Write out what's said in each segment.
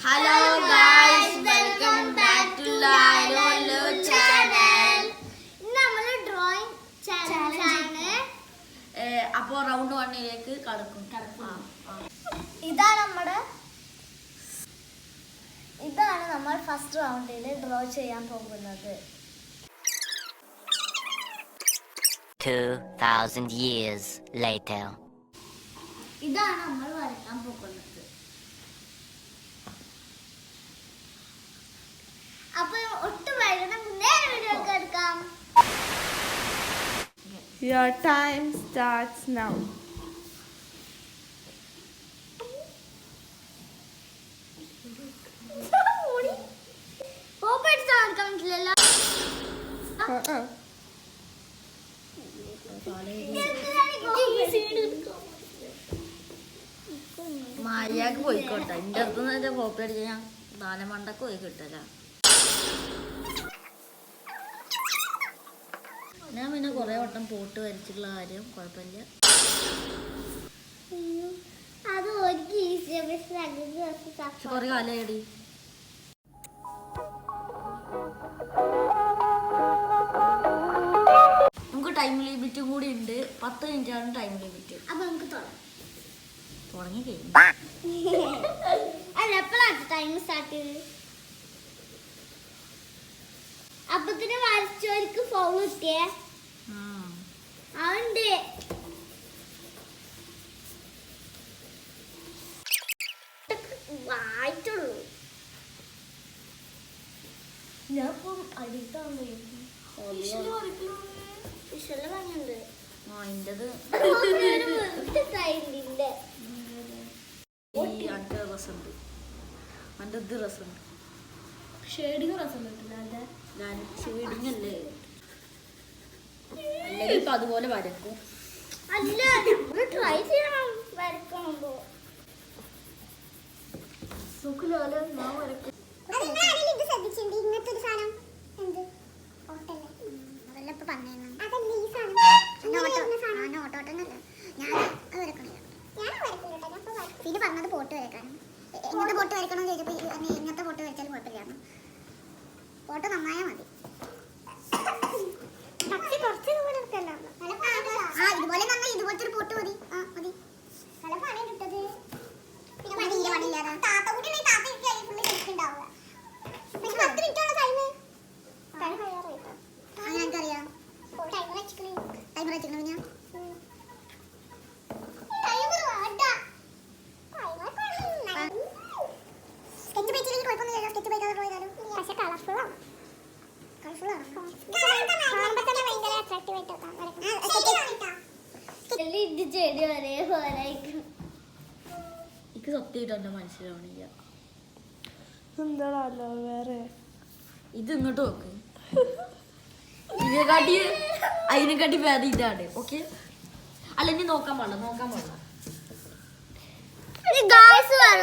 Hello guys, welcome back to Lilo channel. നമ്മൾ drawing ചാനലാണ്. അപ്പോൾ റൗണ്ട് 1ലേക്ക് കടക്കും. ഇതാണ് നമ്മൾ ഫസ്റ്റ് റൗണ്ടിൽ ഡ്രോ ചെയ്യാൻ പോകുന്നത്. 2000 years later. ഇതാണ് നമ്മൾ വരയ്ക്കാൻ പോകുന്നത്. അപ്പോൾ ഒട്ടും വൈകുന്ന മുന്നേ വീഡിയോ എടുക്കാം. Your time starts now. മാരിയാക്ക് പോയിക്കോട്ടെ. എൻ്റെ അടുത്ത് കോപ്പി അടിച്ച് ഞാൻ ദാനമണ്ടക്ക് പോയി കിട്ടല. ഞാൻ പിന്നെ കുറെ വട്ടം പോട്ട് വരച്ചിട്ടുള്ള കാര്യം കുഴപ്പമില്ല. കുറെ കാലമായിടി. നമുക്ക് ടൈം ലിമിറ്റും കൂടി ഉണ്ട്. 10 മിനിറ്റാണ് ടൈം ലിമിറ്റ്. അപ്പൊ നമുക്ക് തുടങ്ങി കഴിഞ്ഞു. അല്ല എപ്പോഴാണ് ടൈം സ്റ്റാർട്ട് ചെയ്ത്? അപ്പത്തിന് വരച്ചവർക്ക് ഫോൺ കിട്ടിയേ ഉണ്ട്. വായിച്ചുള്ളൂ. ഞാൻ ഇപ്പം അടിക്കാൻ വിഷല് പറഞ്ഞുണ്ട്. അതിൻ്റെത് അടുത്ത രസമുണ്ട്. എൻ്റെ ഇത് രസമുണ്ട്. ഷെയ്ഡിങ് രസം കിട്ടില്ല. ഞാൻ ഷെയ്ഡിങ് അല്ലേ, അല്ലെങ്കിൽ ഇപ്പം അതുപോലെ വരക്കും. അല്ല ട്രൈ ചെയ്യണം വരക്കുമ്പോ. ഞാൻ വരക്കും. പിന്നെ പറഞ്ഞത് പോട്ട് വരക്കാനും. ഇങ്ങനത്തെ പോട്ട് വരക്കണം ചോദിച്ചപ്പോ ഇങ്ങനത്തെ പോട്ട് വരച്ചാലും കുഴപ്പമില്ല. പോട്ട് നന്നായാ മതി. ഇതുപോലെ നന്നായി ഇതുപോലത്തെ ഒരു പോട്ട് മതി. മതി. നല്ല പണി കിട്ടത്. പിന്നെ പണിയില്ലാതെ താത്ത കൂടി താത്ത ഫുള്ള് ശരിക്കുണ്ടാവുക. പക്ഷെ 10 മിനിറ്റുള്ള ടൈം എനിക്കറിയാം. ടൈമർ വെച്ചിക്കണ ഞാൻ സ്കെച്ച് പേജിലേക്ക് കുഴപ്പമൊന്നുമില്ലല്ലോ. സ്കെച്ച് പേജ് പോയാലും പക്ഷെ കളർഫുള്ളാണ്. എനിക്ക് സത്യമായിട്ട് എൻ്റെ മനസ്സിലാവണില്ല. എന്താണല്ലോ വേറെ ഇത് ഇങ്ങോട്ട് നോക്ക്. അതിനെക്കാട്ടി വേറെ ഇതാണ്. ഓക്കെ അല്ല ഇനി നോക്കാൻ പാടില്ല.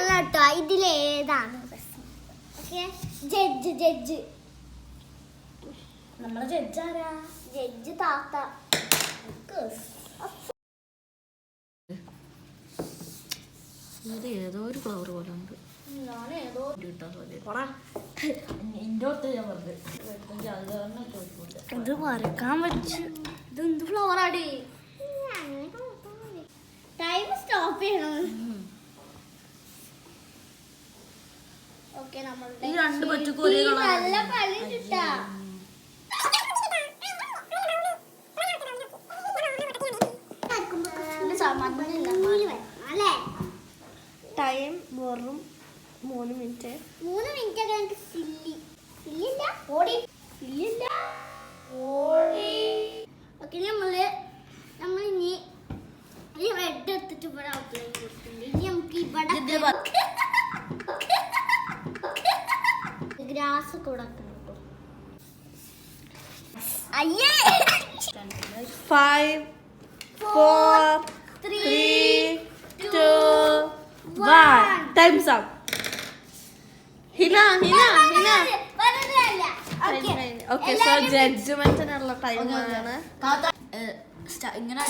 കേട്ടോ ഇതിലേതാണ് ജഡ്ജ് നമ്മളെ ജഡ്ജ് ആരാ? ജഡ്ജ് താത്ത. ഇത് ഏതോ ഒരു ഫ്ലവർ പോലെ ഉണ്ട്. ഞാനേതോ ഇത് വരക്കാൻ വെച്ച് ഇതെന്ത് ഫ്ലവറാടി? ടൈം സ്റ്റോപ്പ് ചെയ്യണം. ഓക്കെ നമ്മളുടെ ഈ രണ്ട് പച്ചക്കും ഒരേ കളർ. നല്ല കളി കിട്ടാ. ടൈം വെറും 3 മിനിറ്റ്. 3 മിനിറ്റ് ഒക്കെ എനിക്ക് സില്ലില്ല ഓടി. ഓക്കെ നമ്മളിനി ഈ റെഡ് എടുത്തിട്ട് ഇവിടെ ഔട്ട്ലൈൻ കൊടുത്തിട്ടുണ്ട്. ഇനി നമുക്ക് ഇവിടെ ഗ്രാസ് കൊടുക്കണം. അയ്യേ 5 4 3 2 1 ടൈംസ് അപ്പ്. ഹിന ഓക്കെ. സോ ജഡ്ജ്മെന്റിനുള്ള ടൈമാണ്. ഇങ്ങനെ